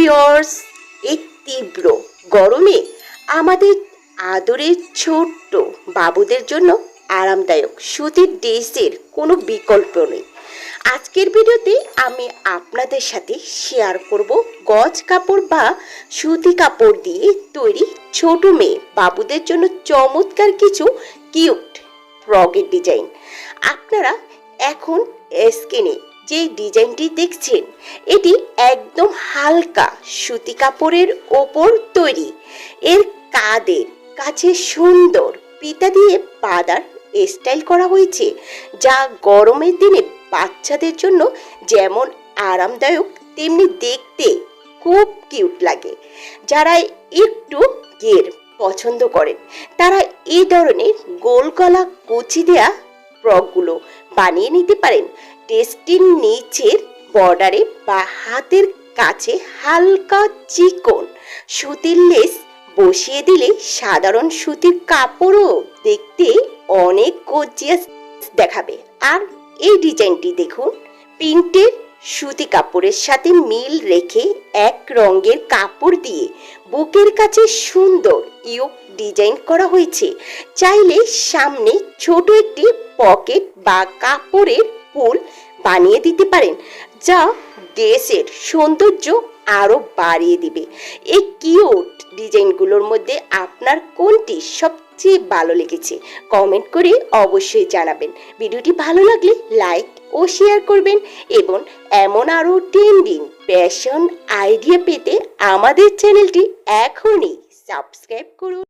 Viewers, এই তীব্র গরমে আমাদের আদরের ছোট্ট বাবুদের জন্য আরামদায়ক সুতির ড্রেসের কোনো বিকল্প নেই। আজকের ভিডিওতে আমি আপনাদের সাথে শেয়ার করব গজ কাপড় বা সুতি কাপড় দিয়ে তৈরি ছোট মেয়ে বাবুদের জন্য চমৎকার কিছু কিউট ফ্রকের ডিজাইন। আপনারা এখন স্ক্রিনে যে ডিজাইনটি দেখছেন এটি একদম হালকা সুতি কাপড়ের ওপর তৈরি। এর কাঁধের কাছে সুন্দর ফিতা দিয়ে বাঁধার স্টাইল করা হয়েছে, যা গরমের দিনে বাচ্চাদের জন্য যেমন আরামদায়ক তেমনি দেখতে খুব কিউট লাগে। যারা একটু ঘের পছন্দ করেন তারা এই ধরনের গোল গলা কুচি দেয়া ফ্রকগুলো বানিয়ে নিতে পারেন। ড্রেসটির নিচের বর্ডারে বা হাতের কাছে হালকা চিকন সুতির লেস বসিয়ে দিলে সাধারণ সুতির কাপড়ও দেখতে অনেক গর্জিয়াস দেখাবে। আর এই ডিজাইনটি দেখুন, প্রিন্টের সুতি কাপড়ের সাথে মিল রেখে এক রঙের কাপড় দিয়ে বুকের কাছে সুন্দর ইয়োক ডিজাইন করা হয়েছে। চাইলে সামনে ছোট একটি পকেট বা কাপড়ের ফুল বানিয়ে দিতে পারেন, যা ড্রেসের সৌন্দর্য আরও বাড়িয়ে দিবে। এই কিউট ডিজাইনগুলোর মধ্যে আপনার কোনটি সবচেয়ে ভালো লেগেছে কমেন্ট করে অবশ্যই জানাবেন। ভিডিওটি ভালো লাগলে লাইক ও শেয়ার করবেন এবং এমন আরও ট্রেন্ডিং ফ্যাশন আইডিয়া পেতে আমাদের চ্যানেলটি এখনই সাবস্ক্রাইব করুন।